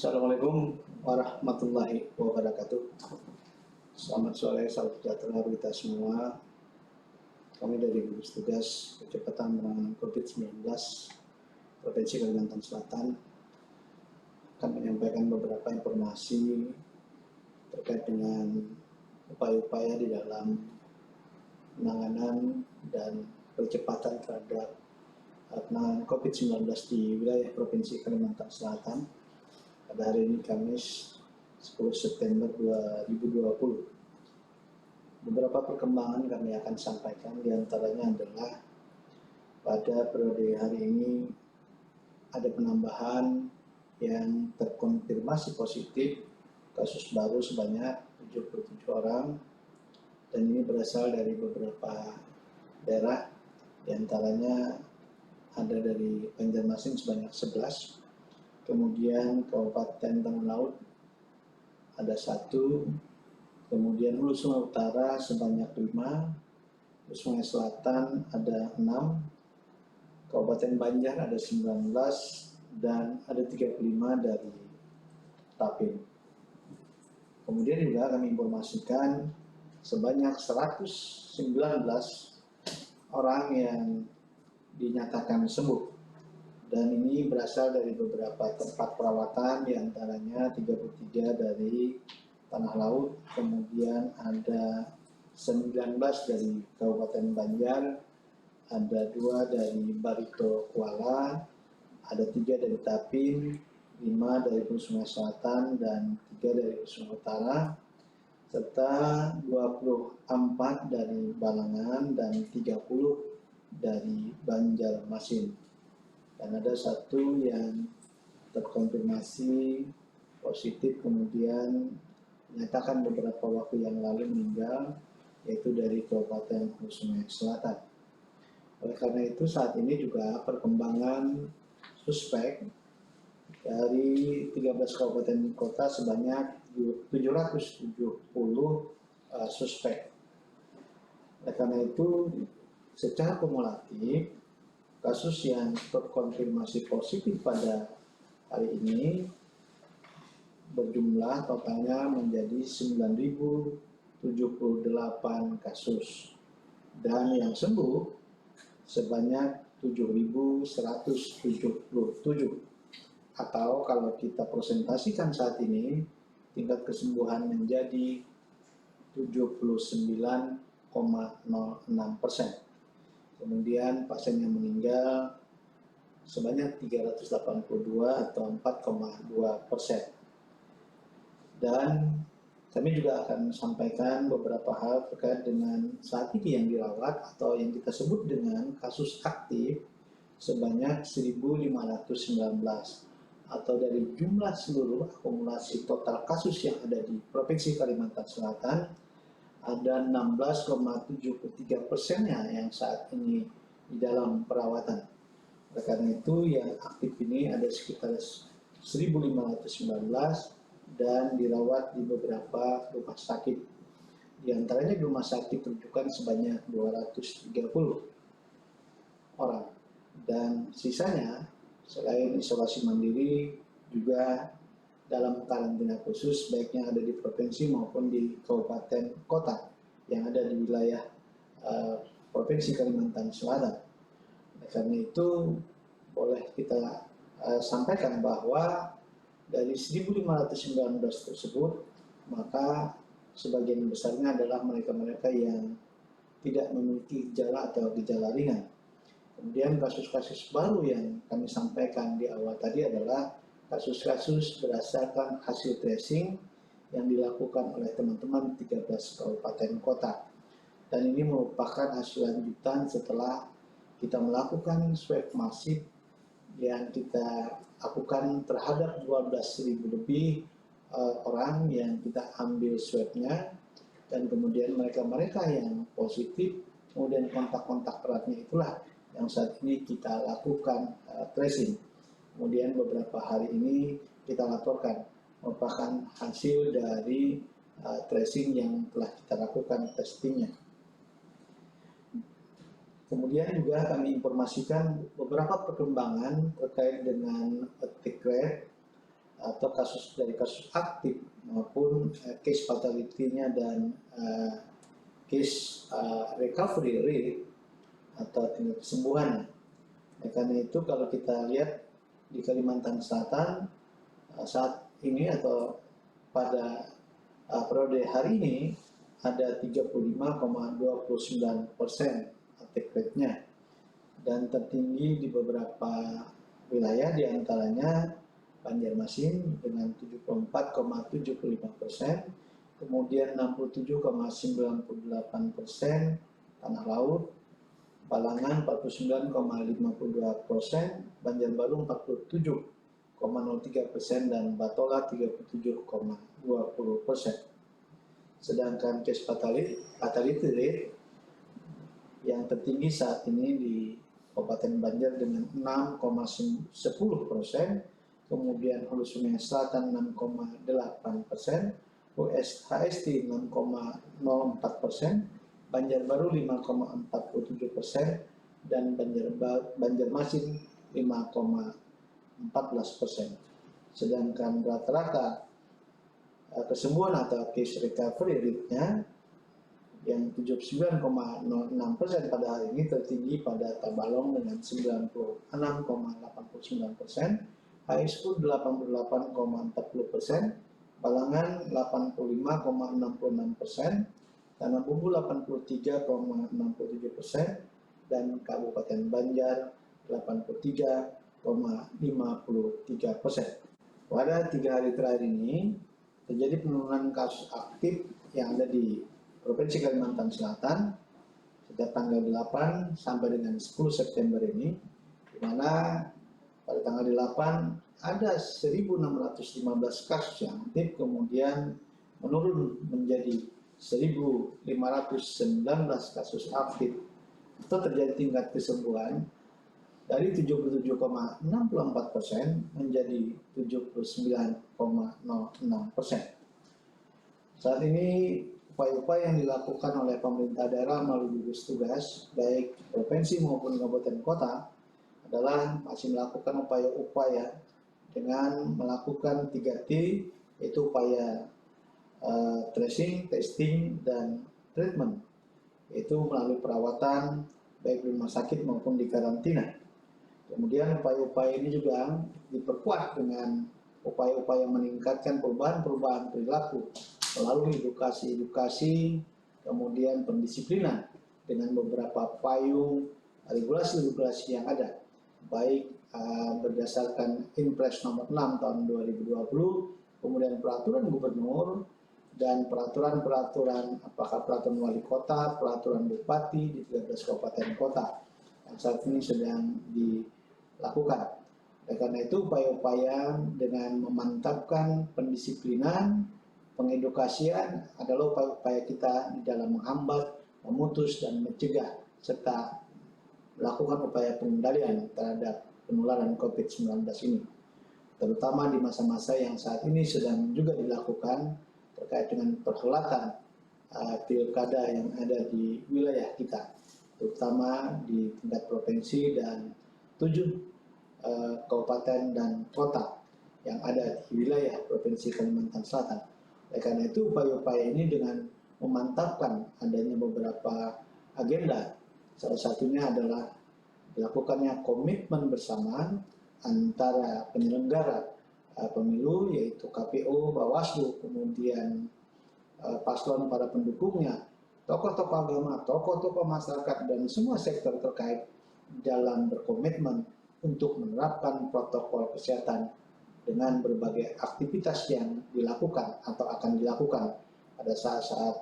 Assalamualaikum warahmatullahi wabarakatuh. Selamat sore, salam sejahtera kita semua. Kami dari gugus tugas percepatan penanganan COVID-19 Provinsi Kalimantan Selatan akan menyampaikan beberapa informasi terkait dengan upaya-upaya di dalam penanganan dan percepatan terhadap penanganan COVID-19 di wilayah Provinsi Kalimantan Selatan pada hari ini Kamis 10 September 2020. Beberapa perkembangan kami akan sampaikan, diantaranya adalah pada periode hari ini ada penambahan yang terkonfirmasi positif kasus baru sebanyak 77 orang, dan ini berasal dari beberapa daerah, diantaranya ada dari Banjarmasin sebanyak 11, kemudian Kabupaten Tanah Laut ada 1, kemudian Hulu Sungai Utara sebanyak 5, Hulu Sungai Selatan ada 6, Kabupaten Banjar ada 19, dan ada 35 dari Tapin. Kemudian juga kami informasikan sebanyak 119 orang yang dinyatakan sembuh, dan ini berasal dari beberapa tempat perawatan, diantaranya 33 dari Tanah Laut, kemudian ada 19 dari Kabupaten Banjar, ada 2 dari Barito Kuala, ada 3 dari Tapin, 5 dari Hulu Sungai Selatan, dan 3 dari Hulu Sungai Utara, serta 24 dari Balangan dan 30 dari Banjarmasin. Dan ada 1 yang terkonfirmasi positif kemudian menyatakan beberapa waktu yang lalu meninggal, yaitu dari Kabupaten Hulu Sungai Selatan. Oleh karena itu saat ini juga perkembangan suspek dari 13 kabupaten kota sebanyak 770 suspek. Oleh karena itu secara kumulatif kasus yang terkonfirmasi positif pada hari ini berjumlah totalnya menjadi 9.078 kasus, dan yang sembuh sebanyak 7.177, atau kalau kita presentasikan saat ini tingkat kesembuhan menjadi 79,06%. Kemudian pasien yang meninggal sebanyak 382 atau 4,2%. Dan kami juga akan sampaikan beberapa hal terkait dengan saat ini yang dirawat atau yang kita sebut dengan kasus aktif sebanyak 1.519, atau dari jumlah seluruh akumulasi total kasus yang ada di Provinsi Kalimantan Selatan, ada 16,73%-nya yang saat ini di dalam perawatan. Oleh karena itu yang aktif ini ada sekitar 1.519 dan dirawat di beberapa rumah sakit. Di antaranya di rumah sakit rujukan sebanyak 230 orang, dan sisanya selain isolasi mandiri juga dalam karantina khusus, baik yang ada di provinsi maupun di kabupaten kota yang ada di wilayah Provinsi Kalimantan Selatan. Karena itu boleh kita sampaikan bahwa dari 1.519 tersebut, maka sebagian besarnya adalah mereka-mereka yang tidak memiliki gejala atau gejala ringan. Kemudian kasus-kasus baru yang kami sampaikan di awal tadi adalah kasus-kasus berdasarkan hasil tracing yang dilakukan oleh teman-teman 13 kabupaten kota. Dan ini merupakan hasil lanjutan setelah kita melakukan swab masif yang kita lakukan terhadap 12.000 lebih orang yang kita ambil swabnya, dan kemudian mereka-mereka yang positif, kemudian kontak-kontak eratnya itulah yang saat ini kita lakukan tracing. Kemudian beberapa hari ini kita laporkan merupakan hasil dari tracing yang telah kita lakukan testingnya. Kemudian juga kami informasikan beberapa perkembangan terkait dengan attack rate atau dari kasus aktif maupun case fatality-nya dan case recovery rate atau tingkat kesembuhan. Karena itu kalau kita lihat di Kalimantan Selatan saat ini atau pada periode hari ini ada 35,29% attack rate-nya, dan tertinggi di beberapa wilayah diantaranya Banjarmasin dengan 74,75%, kemudian 67,98% Tanah Laut, Balangan 49,52%, Banjarbaru 47,03%, dan Batola 37,20%. Sedangkan case fatality rate yang tertinggi saat ini di Kabupaten Banjar dengan 6,10%, kemudian Hulu Sungai Selatan 6,8%, USHST 6,04%, Banjarbaru 5,47%, dan Banjarmasin 5,14%. Sedangkan rata-rata kesembuhan atau case recovery rate-nya yang 79,06% pada hari ini tertinggi pada Tabalong dengan 96,89%, HSU 88,40%, Balangan 85,66%, Tanah Bumbu 83,67%, dan Kabupaten Banjar 83,53%. Pada 3 hari terakhir ini terjadi penurunan kasus aktif yang ada di Provinsi Kalimantan Selatan sejak tanggal 8 sampai dengan 10 September ini, di mana pada tanggal 8 ada 1.615 kasus yang aktif, kemudian menurun menjadi 1.519 kasus aktif, atau terjadi tingkat kesembuhan dari 77,64% menjadi 79,06%. Saat ini upaya-upaya yang dilakukan oleh pemerintah daerah melalui gugus tugas, baik provinsi maupun kabupaten kota, adalah masih melakukan upaya-upaya dengan melakukan 3T, yaitu upaya tracing, testing, dan treatment, yaitu melalui perawatan baik di rumah sakit maupun di karantina. Kemudian upaya-upaya ini juga diperkuat dengan upaya-upaya meningkatkan perubahan-perubahan perilaku melalui edukasi, kemudian pendisiplinan dengan beberapa payung regulasi-regulasi yang ada, baik berdasarkan Impres nomor 6 tahun 2020, kemudian peraturan gubernur, dan peraturan-peraturan apakah peraturan wali kota, peraturan bupati di 13 kabupaten kota yang saat ini sedang dilakukan. Karena itu upaya-upaya dengan memantapkan pendisiplinan, pengedukasian adalah upaya-upaya kita di dalam menghambat, memutus, dan mencegah, serta melakukan upaya pengendalian terhadap penularan COVID-19 ini, terutama di masa-masa yang saat ini sedang juga dilakukan terkait dengan perhelatan pilkada yang ada di wilayah kita, terutama di tingkat provinsi dan 7 kabupaten dan kota yang ada di wilayah Provinsi Kalimantan Selatan. Karena itu upaya-upaya ini dengan memantapkan adanya beberapa agenda, salah satunya adalah dilakukannya komitmen bersama antara penyelenggara pemilu, yaitu KPU, Bawaslu, kemudian paslon para pendukungnya, tokoh-tokoh agama, tokoh-tokoh masyarakat, dan semua sektor terkait dalam berkomitmen untuk menerapkan protokol kesehatan dengan berbagai aktivitas yang dilakukan atau akan dilakukan pada saat-saat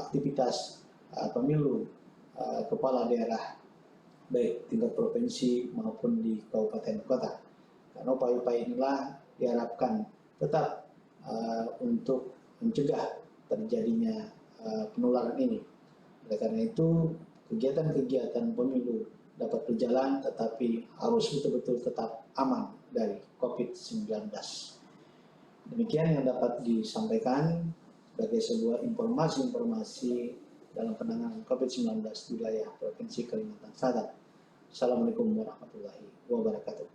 aktivitas pemilu kepala daerah baik tingkat provinsi maupun di kabupaten kota. Karena upaya-upaya inilah diharapkan tetap untuk mencegah terjadinya penularan ini. Oleh karena itu, kegiatan-kegiatan pemilu dapat berjalan, tetapi harus betul-betul tetap aman dari COVID-19. Demikian yang dapat disampaikan sebagai sebuah informasi-informasi dalam penanganan COVID-19 di wilayah Provinsi Kalimantan Selatan. Assalamualaikum warahmatullahi wabarakatuh.